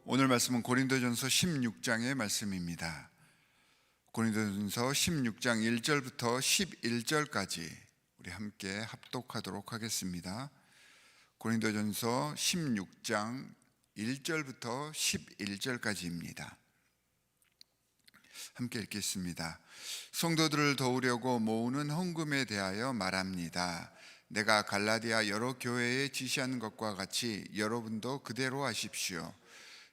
오늘 말씀은 고린도전서 16장의 말씀입니다. 고린도전서 16장 1절부터 11절까지 우리 함께 합독하도록 하겠습니다. 고린도전서 16장 1절부터 11절까지입니다. 함께 읽겠습니다. 성도들을 도우려고 모으는 헌금에 대하여 말합니다. 내가 갈라디아 여러 교회에 지시한 것과 같이 여러분도 그대로 하십시오.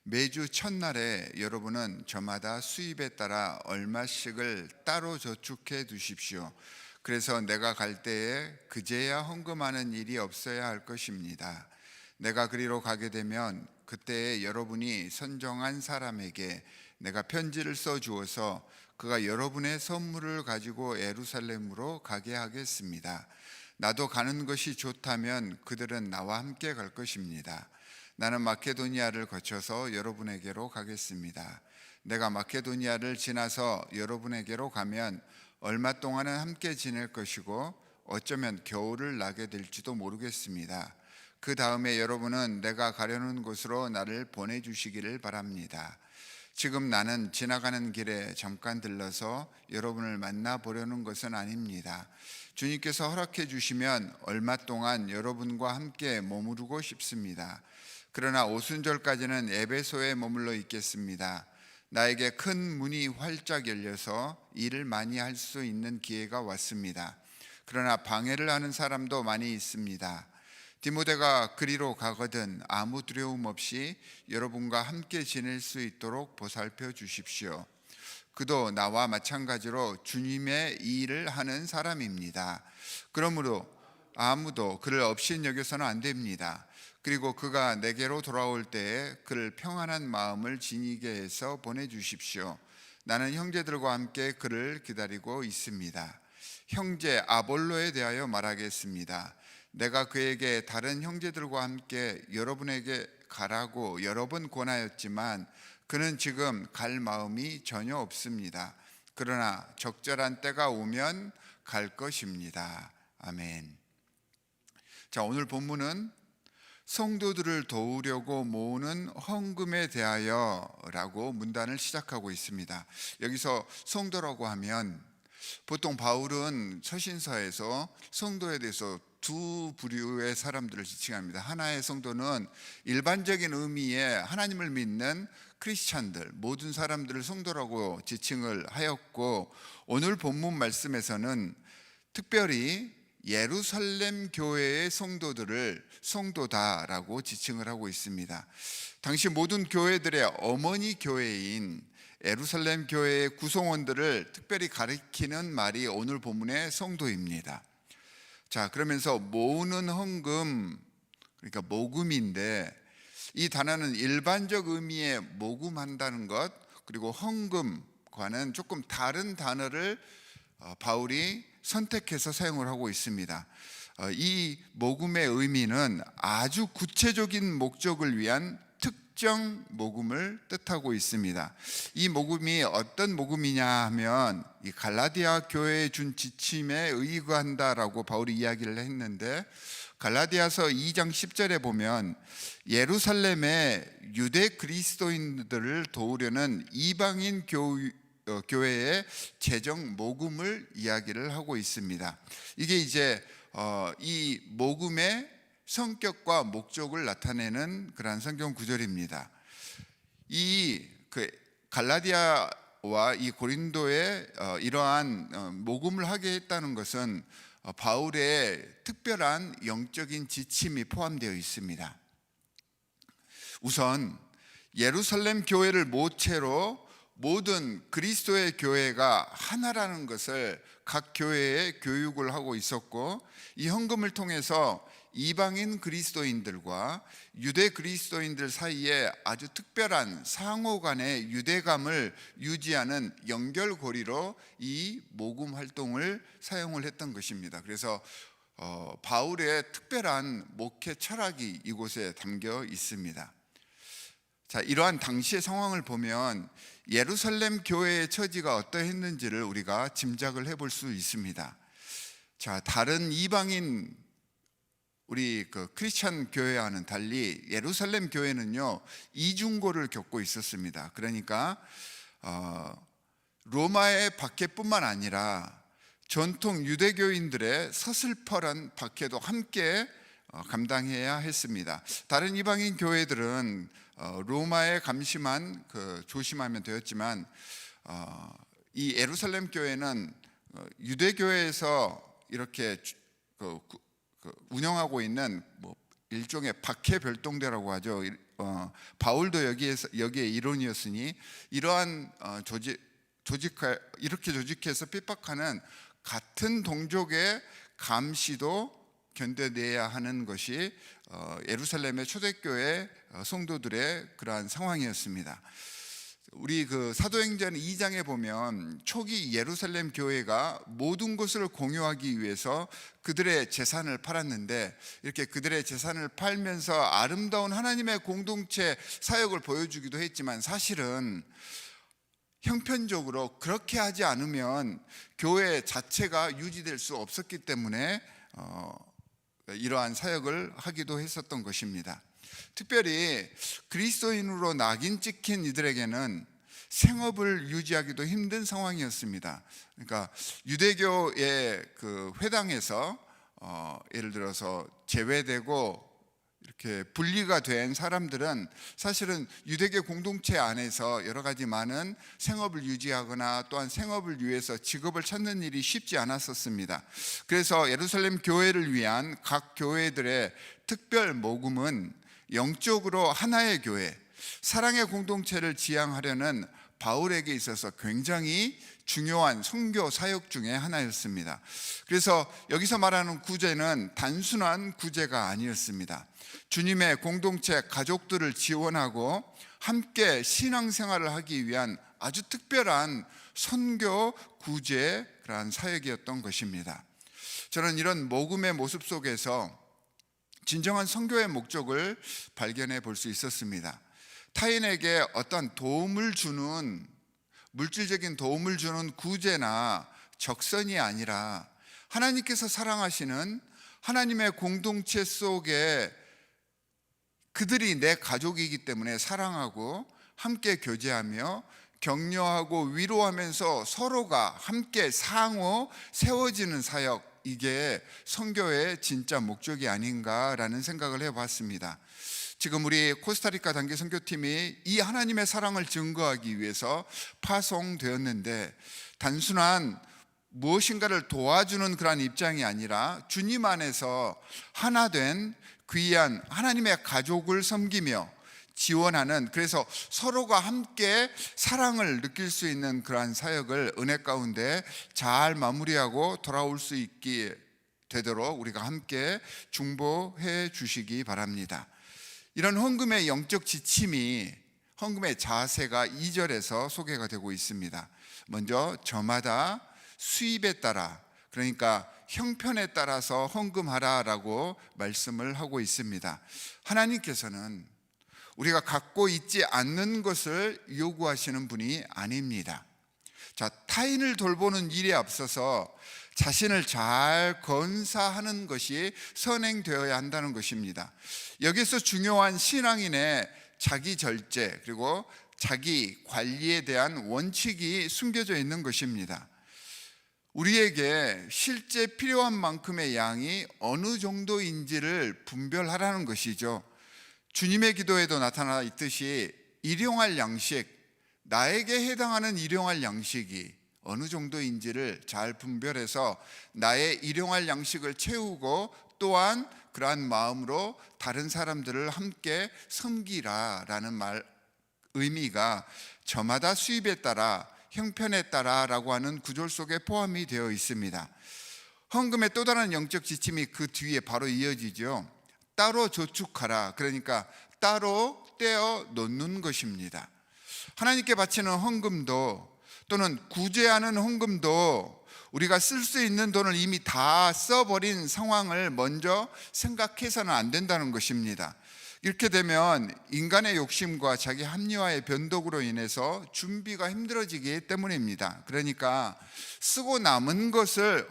매주 첫날에 여러분은 저마다 수입에 따라 얼마씩을 따로 저축해 두십시오. 그래서 내가 갈 때에 그제야 헌금하는 일이 없어야 할 것입니다. 내가 그리로 가게 되면 그때에 여러분이 선정한 사람에게 내가 편지를 써 주어서 그가 여러분의 선물을 가지고 예루살렘으로 가게 하겠습니다. 나도 가는 것이 좋다면 그들은 나와 함께 갈 것입니다. 나는 마케도니아를 거쳐서 여러분에게로 가겠습니다. 내가 마케도니아를 지나서 여러분에게로 가면 얼마 동안은 함께 지낼 것이고 어쩌면 겨울을 나게 될지도 모르겠습니다. 그 다음에 여러분은 내가 가려는 곳으로 나를 보내주시기를 바랍니다. 지금 나는 지나가는 길에 잠깐 들러서 여러분을 만나보려는 것은 아닙니다. 주님께서 허락해 주시면 얼마 동안 여러분과 함께 머무르고 싶습니다. 그러나 오순절까지는 에베소에 머물러 있겠습니다. 나에게 큰 문이 활짝 열려서 일을 많이 할 수 있는 기회가 왔습니다. 그러나 방해를 하는 사람도 많이 있습니다. 디모데가 그리로 가거든 아무 두려움 없이 여러분과 함께 지낼 수 있도록 보살펴 주십시오. 그도 나와 마찬가지로 주님의 일을 하는 사람입니다. 그러므로 아무도 그를 업신여겨서는 안 됩니다. 그리고 그가 내게로 돌아올 때에 그를 평안한 마음을 지니게 해서 보내주십시오. 나는 형제들과 함께 그를 기다리고 있습니다. 형제 아볼로에 대하여 말하겠습니다. 내가 그에게 다른 형제들과 함께 여러분에게 가라고 여러 번 권하였지만 그는 지금 갈 마음이 전혀 없습니다. 그러나 적절한 때가 오면 갈 것입니다. 아멘. 자, 오늘 본문은 성도들을 도우려고 모으는 헌금에 대하여 라고 문단을 시작하고 있습니다. 여기서 성도라고 하면 보통 바울은 서신서에서 성도에 대해서 두 부류의 사람들을 지칭합니다. 하나의 성도는 일반적인 의미의 하나님을 믿는 크리스찬들, 모든 사람들을 성도라고 지칭을 하였고, 오늘 본문 말씀에서는 특별히 예루살렘 교회의 성도들을 성도다라고 지칭을 하고 있습니다. 당시 모든 교회들의 어머니 교회인 예루살렘 교회의 구성원들을 특별히 가리키는 말이 오늘 본문의 성도입니다. 자, 그러면서 모으는 헌금, 그러니까 모금인데, 이 단어는 일반적 의미의 모금한다는 것, 그리고 헌금과는 조금 다른 단어를 바울이 선택해서 사용을 하고 있습니다. 이 모금의 의미는 아주 구체적인 목적을 위한 특정 모금을 뜻하고 있습니다. 이 모금이 어떤 모금이냐 하면 이 갈라디아 교회에 준 지침에 의거한다라고 바울이 이야기를 했는데, 갈라디아서 2장 10절에 보면 예루살렘의 유대 그리스도인들을 도우려는 이방인 교회의 재정 모금을 이야기를 하고 있습니다. 이게 이제 이 모금의 성격과 목적을 나타내는 그러한 성경 구절입니다. 이 갈라디아와 이 고린도에 이러한 모금을 하게 했다는 것은 바울의 특별한 영적인 지침이 포함되어 있습니다. 우선 예루살렘 교회를 모체로 모든 그리스도의 교회가 하나라는 것을 각 교회에 교육을 하고 있었고, 이 헌금을 통해서 이방인 그리스도인들과 유대 그리스도인들 사이에 아주 특별한 상호 간의 유대감을 유지하는 연결고리로 이 모금 활동을 사용을 했던 것입니다. 그래서 바울의 특별한 목회 철학이 이곳에 담겨 있습니다. 자, 이러한 당시의 상황을 보면 예루살렘 교회의 처지가 어떠했는지를 우리가 짐작을 해볼 수 있습니다. 자, 다른 이방인 우리 그 크리스천 교회와는 달리 예루살렘 교회는요 이중고를 겪고 있었습니다. 그러니까 로마의 박해뿐만 아니라 전통 유대교인들의 서슬퍼런 박해도 함께 감당해야 했습니다. 다른 이방인 교회들은 로마의 감시만 조심하면 되었지만 이 예루살렘 교회는 유대교회에서 이렇게 운영하고 있는 일종의 박해 별동대라고 하죠. 바울도 여기에 일원이었으니 이러한 이렇게 조직해서 핍박하는 같은 동족의 감시도 견뎌내야 하는 것이 예루살렘의 초대교회 성도들의 그러한 상황이었습니다. 우리 사도행전 2장에 보면 초기 예루살렘 교회가 모든 것을 공유하기 위해서 그들의 재산을 팔았는데, 이렇게 그들의 재산을 팔면서 아름다운 하나님의 공동체 사역을 보여주기도 했지만, 사실은 형편적으로 그렇게 하지 않으면 교회 자체가 유지될 수 없었기 때문에 이러한 사역을 하기도 했었던 것입니다. 특별히 그리스도인으로 낙인 찍힌 이들에게는 생업을 유지하기도 힘든 상황이었습니다. 그러니까 유대교의 회당에서 예를 들어서 제외되고 이렇게 분리가 된 사람들은 사실은 유대교 공동체 안에서 여러 가지 많은 생업을 유지하거나 또한 생업을 위해서 직업을 찾는 일이 쉽지 않았었습니다. 그래서 예루살렘 교회를 위한 각 교회들의 특별 모금은 영적으로 하나의 교회, 사랑의 공동체를 지향하려는 바울에게 있어서 굉장히 중요한 선교 사역 중에 하나였습니다. 그래서 여기서 말하는 구제는 단순한 구제가 아니었습니다. 주님의 공동체 가족들을 지원하고 함께 신앙생활을 하기 위한 아주 특별한 선교 구제 그러한 사역이었던 것입니다. 저는 이런 모금의 모습 속에서 진정한 선교의 목적을 발견해 볼 수 있었습니다. 타인에게 어떤 도움을 주는, 물질적인 도움을 주는 구제나 적선이 아니라 하나님께서 사랑하시는 하나님의 공동체 속에 그들이 내 가족이기 때문에 사랑하고 함께 교제하며 격려하고 위로하면서 서로가 함께 상호 세워지는 사역, 이게 선교의 진짜 목적이 아닌가라는 생각을 해봤습니다. 지금 우리 코스타리카 단기 선교팀이 이 하나님의 사랑을 증거하기 위해서 파송되었는데, 단순한 무엇인가를 도와주는 그런 입장이 아니라 주님 안에서 하나 된 귀한 하나님의 가족을 섬기며 지원하는, 그래서 서로가 함께 사랑을 느낄 수 있는 그러한 사역을 은혜 가운데 잘 마무리하고 돌아올 수 있게 되도록 우리가 함께 중보해 주시기 바랍니다. 이런 헌금의 영적 지침이, 헌금의 자세가 2절에서 소개가 되고 있습니다. 먼저 저마다 수입에 따라, 그러니까 형편에 따라서 헌금하라라고 말씀을 하고 있습니다. 하나님께서는 우리가 갖고 있지 않는 것을 요구하시는 분이 아닙니다. 자, 타인을 돌보는 일에 앞서서 자신을 잘 건사하는 것이 선행되어야 한다는 것입니다. 여기서 중요한 신앙인의 자기 절제 그리고 자기 관리에 대한 원칙이 숨겨져 있는 것입니다. 우리에게 실제 필요한 만큼의 양이 어느 정도인지를 분별하라는 것이죠. 주님의 기도에도 나타나 있듯이 일용할 양식, 나에게 해당하는 일용할 양식이 어느 정도인지를 잘 분별해서 나의 일용할 양식을 채우고, 또한 그러한 마음으로 다른 사람들을 함께 섬기라라는 의미가 저마다 수입에 따라 형편에 따라라고 하는 구절 속에 포함이 되어 있습니다. 헌금의 또 다른 영적 지침이 그 뒤에 바로 이어지죠. 따로 저축하라, 그러니까 따로 떼어 놓는 것입니다. 하나님께 바치는 헌금도 또는 구제하는 헌금도 우리가 쓸 수 있는 돈을 이미 다 써버린 상황을 먼저 생각해서는 안 된다는 것입니다. 이렇게 되면 인간의 욕심과 자기 합리화의 변덕으로 인해서 준비가 힘들어지기 때문입니다. 그러니까 쓰고 남은 것을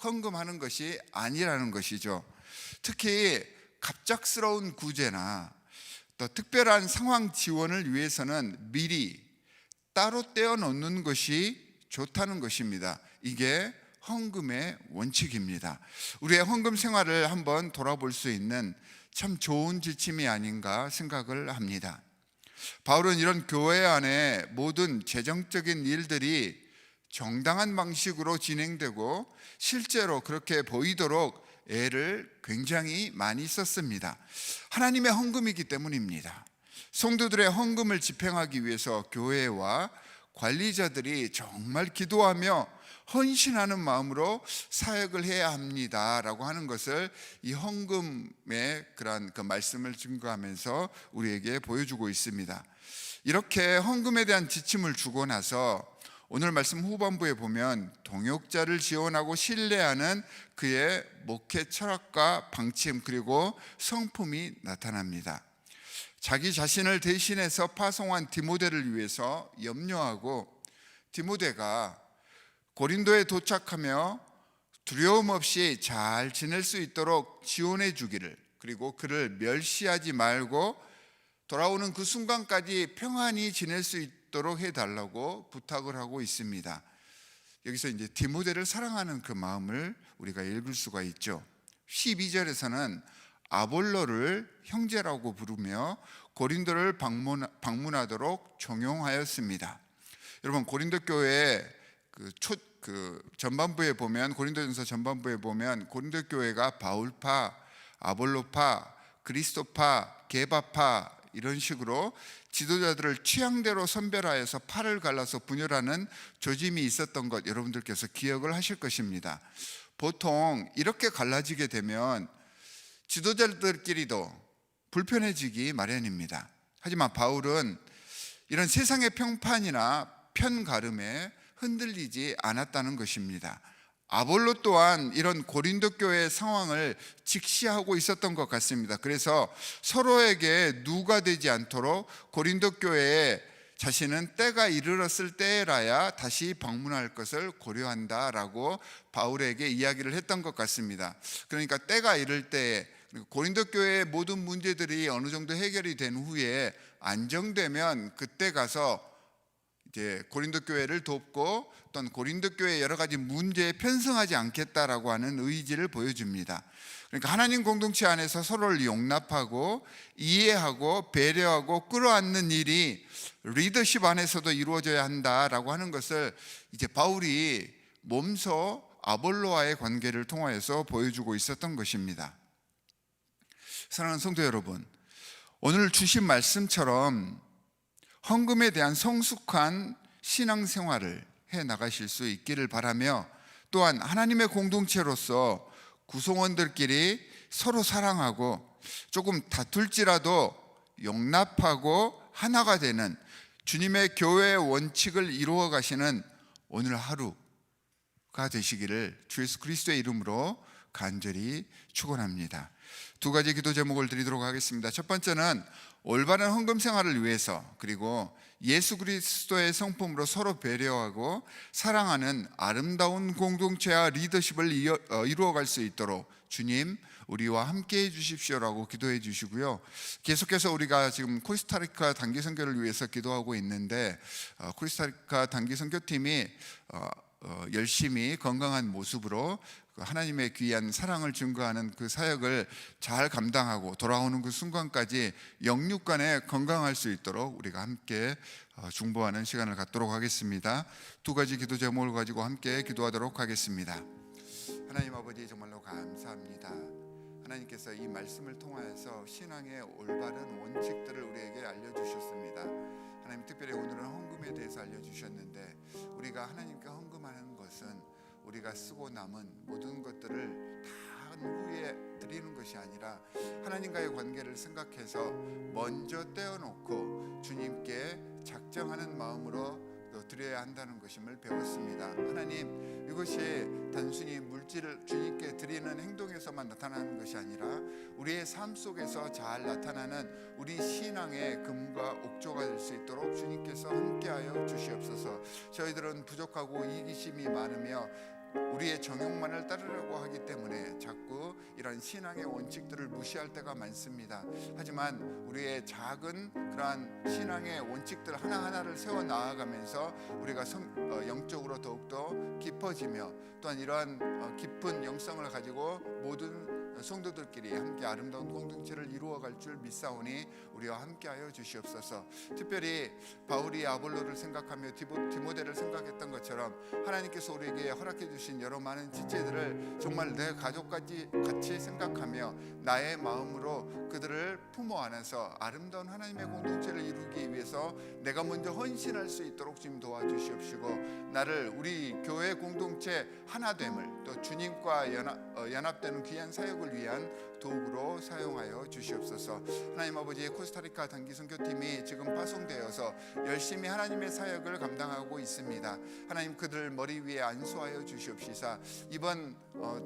헌금하는 것이 아니라는 것이죠. 특히 갑작스러운 구제나 또 특별한 상황 지원을 위해서는 미리 따로 떼어 놓는 것이 좋다는 것입니다. 이게 헌금의 원칙입니다. 우리의 헌금 생활을 한번 돌아볼 수 있는 참 좋은 지침이 아닌가 생각을 합니다. 바울은 이런 교회 안에 모든 재정적인 일들이 정당한 방식으로 진행되고 실제로 그렇게 보이도록 애를 굉장히 많이 썼습니다. 하나님의 헌금이기 때문입니다. 성도들의 헌금을 집행하기 위해서 교회와 관리자들이 정말 기도하며 헌신하는 마음으로 사역을 해야 합니다라고 하는 것을 이 헌금의 그런 그 말씀을 증거하면서 우리에게 보여주고 있습니다. 이렇게 헌금에 대한 지침을 주고 나서 오늘 말씀 후반부에 보면 동역자를 지원하고 신뢰하는 그의 목회 철학과 방침 그리고 성품이 나타납니다. 자기 자신을 대신해서 파송한 디모데를 위해서 염려하고 디모데가 고린도에 도착하며 두려움 없이 잘 지낼 수 있도록 지원해 주기를, 그리고 그를 멸시하지 말고 돌아오는 그 순간까지 평안히 지낼 수 있도록 해달라고 부탁을 하고 있습니다. 여기서 이제 디모데를 사랑하는 그 마음을 우리가 읽을 수가 있죠. 12절에서는 아볼로를 형제라고 부르며 고린도를 방문하도록 종용하였습니다. 여러분, 고린도 교회 전반부에 보면, 고린도전서 전반부에 보면 고린도 교회가 바울파, 아볼로파, 그리스도파, 게바파 이런 식으로 지도자들을 취향대로 선별하여서 팔을 갈라서 분열하는 조짐이 있었던 것 여러분들께서 기억을 하실 것입니다. 보통 이렇게 갈라지게 되면 지도자들끼리도 불편해지기 마련입니다. 하지만 바울은 이런 세상의 평판이나 편가름에 흔들리지 않았다는 것입니다. 아볼로 또한 이런 고린도 교회의 상황을 직시하고 있었던 것 같습니다. 그래서 서로에게 누가 되지 않도록 고린도 교회에 자신은 때가 이르렀을 때라야 다시 방문할 것을 고려한다라고 바울에게 이야기를 했던 것 같습니다. 그러니까 때가 이를 때에 고린도 교회의 모든 문제들이 어느 정도 해결이 된 후에 안정되면 그때 가서 이제 고린도 교회를 돕고 또는 고린도 교회의 여러 가지 문제에 편승하지 않겠다라고 하는 의지를 보여줍니다. 그러니까 하나님 공동체 안에서 서로를 용납하고 이해하고 배려하고 끌어안는 일이 리더십 안에서도 이루어져야 한다라고 하는 것을 이제 바울이 몸소 아볼로와의 관계를 통하여서 보여주고 있었던 것입니다. 사랑하는 성도 여러분, 오늘 주신 말씀처럼 헌금에 대한 성숙한 신앙생활을 해 나가실 수 있기를 바라며, 또한 하나님의 공동체로서 구성원들끼리 서로 사랑하고 조금 다툴지라도 용납하고 하나가 되는 주님의 교회의 원칙을 이루어 가시는 오늘 하루가 되시기를 주 예수 그리스도의 이름으로 간절히 축원합니다. 두 가지 기도 제목을 드리도록 하겠습니다. 첫 번째는 올바른 헌금 생활을 위해서, 그리고 예수 그리스도의 성품으로 서로 배려하고 사랑하는 아름다운 공동체와 리더십을 이루어갈 수 있도록 주님 우리와 함께 해주십시오라고 기도해 주시고요. 계속해서 우리가 지금 코스타리카 단기 선교를 위해서 기도하고 있는데 코스타리카 단기 선교팀이 열심히 건강한 모습으로 하나님의 귀한 사랑을 증거하는 그 사역을 잘 감당하고 돌아오는 그 순간까지 영육간에 건강할 수 있도록 우리가 함께 중보하는 시간을 갖도록 하겠습니다. 두 가지 기도 제목을 가지고 함께 기도하도록 하겠습니다. 하나님 아버지, 정말로 감사합니다. 하나님께서 이 말씀을 통하여서 신앙의 올바른 원칙들을 우리에게 알려주셨습니다. 하나님, 특별히 오늘은 헌금에 대해서 알려주셨는데, 우리가 하나님께 헌금하는 것은 우리가 쓰고 남은 모든 것들을 다 한 후에 드리는 것이 아니라 하나님과의 관계를 생각해서 먼저 떼어놓고 주님께 작정하는 마음으로 드려야 한다는 것임을 배웠습니다. 하나님, 이것이 단순히 물질을 주님께 드리는 행동에서만 나타나는 것이 아니라 우리의 삶 속에서 잘 나타나는 우리 신앙의 금과 옥조가 될 수 있도록 주님께서 함께하여 주시옵소서. 저희들은 부족하고 이기심이 많으며 우리의 정욕만을 따르려고 하기 때문에 자꾸 이런 신앙의 원칙들을 무시할 때가 많습니다. 하지만 우리의 작은 그러한 신앙의 원칙들 하나하나를 세워 나아가면서 우리가 영적으로 더욱더 깊어지며 또한 이러한 깊은 영성을 가지고 모든 성도들끼리 함께 아름다운 공동체를 이루어갈 줄 믿사오니 우리와 함께하여 주시옵소서. 특별히 바울이 아볼로를 생각하며 디모데를 생각했던 것처럼 하나님께서 우리에게 허락해 주신 여러 많은 지체들을 정말 내 가족까지 같이 생각하며 나의 마음으로 그들을 품어 안아서 아름다운 하나님의 공동체를 이루기 위해서 내가 먼저 헌신할 수 있도록 지금 도와주시옵시고, 나를 우리 교회 공동체 하나됨을 또 주님과 연합되는 귀한 사역을 위한 도구로 사용하여 주시옵소서. 하나님 아버지, 코스타리카 단기 선교팀이 지금 파송되어서 열심히 하나님의 사역을 감당하고 있습니다. 하나님, 그들 머리 위에 안수하여 주시옵시사 이번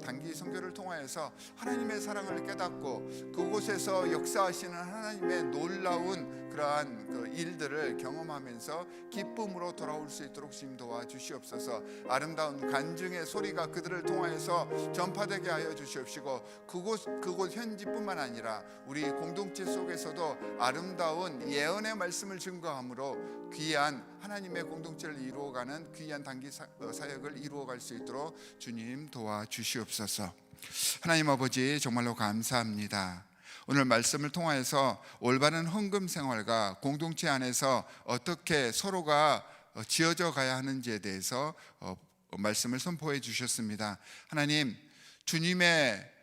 단기 선교를 통하여서 하나님의 사랑을 깨닫고 그곳에서 역사하시는 하나님의 놀라운 그러한 그 일들을 경험하면서 기쁨으로 돌아올 수 있도록 주님 도와주시옵소서. 아름다운 간증의 소리가 그들을 통하여서 전파되게 하여 주시옵시고, 그곳 현지뿐만 아니라 우리 공동체 속에서도 아름다운 예언의 말씀을 증거함으로 귀한 하나님의 공동체를 이루어가는 귀한 단기 사역을 이루어갈 수 있도록 주님 도와주시옵소서. 하나님 아버지, 정말로 감사합니다. 오늘 말씀을 통하여서 올바른 헌금 생활과 공동체 안에서 어떻게 서로가 지어져 가야 하는지에 대해서 말씀을 선포해 주셨습니다. 하나님, 주님의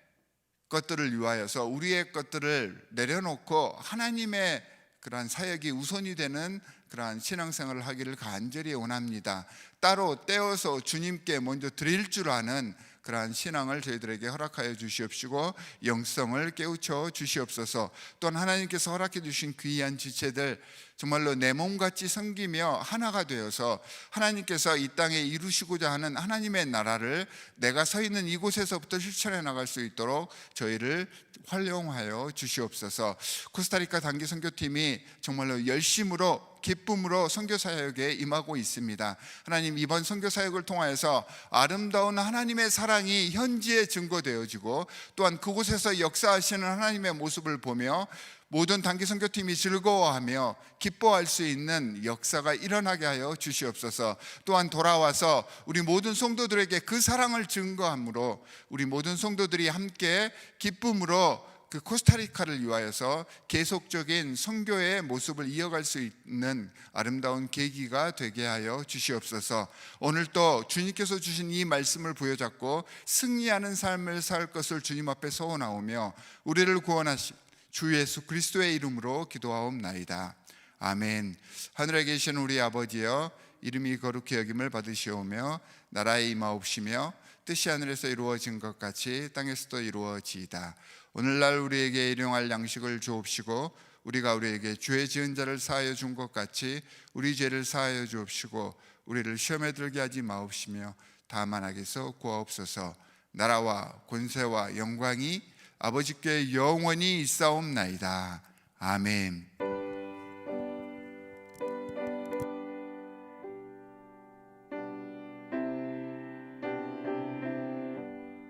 것들을 위하여서 우리의 것들을 내려놓고 하나님의 그러한 사역이 우선이 되는 그러한 신앙생활을 하기를 간절히 원합니다. 따로 떼어서 주님께 먼저 드릴 줄 아는 그러한 신앙을 저희들에게 허락하여 주시옵시고 영성을 깨우쳐 주시옵소서. 또한 하나님께서 허락해 주신 귀한 지체들 정말로 내 몸같이 섬기며 하나가 되어서 하나님께서 이 땅에 이루시고자 하는 하나님의 나라를 내가 서 있는 이곳에서부터 실천해 나갈 수 있도록 저희를 활용하여 주시옵소서. 코스타리카 단기 선교팀이 정말로 열심으로 기쁨으로 선교 사역에 임하고 있습니다. 하나님, 이번 선교 사역을 통하여서 아름다운 하나님의 사랑이 현지에 증거되어지고 또한 그곳에서 역사하시는 하나님의 모습을 보며 모든 단기 선교팀이 즐거워하며 기뻐할 수 있는 역사가 일어나게 하여 주시옵소서. 또한 돌아와서 우리 모든 성도들에게 그 사랑을 증거함으로 우리 모든 성도들이 함께 기쁨으로 그 코스타리카를 위하여서 계속적인 선교의 모습을 이어갈 수 있는 아름다운 계기가 되게 하여 주시옵소서. 오늘 또 주님께서 주신 이 말씀을 부여잡고 승리하는 삶을 살 것을 주님 앞에 서원하오며 우리를 구원하신 주 예수 그리스도의 이름으로 기도하옵나이다. 아멘. 하늘에 계신 우리 아버지여, 이름이 거룩히 여김을 받으시오며 나라에 임하옵시며 뜻이 하늘에서 이루어진 것 같이 땅에서도 이루어지이다. 오늘날 우리에게 일용할 양식을 주옵시고 우리가 우리에게 죄 지은 자를 사하여 준 것 같이 우리 죄를 사하여 주옵시고 우리를 시험에 들게 하지 마옵시며 다만 악에서 구하옵소서. 나라와 권세와 영광이 아버지께 영원히 있사옵나이다. 아멘.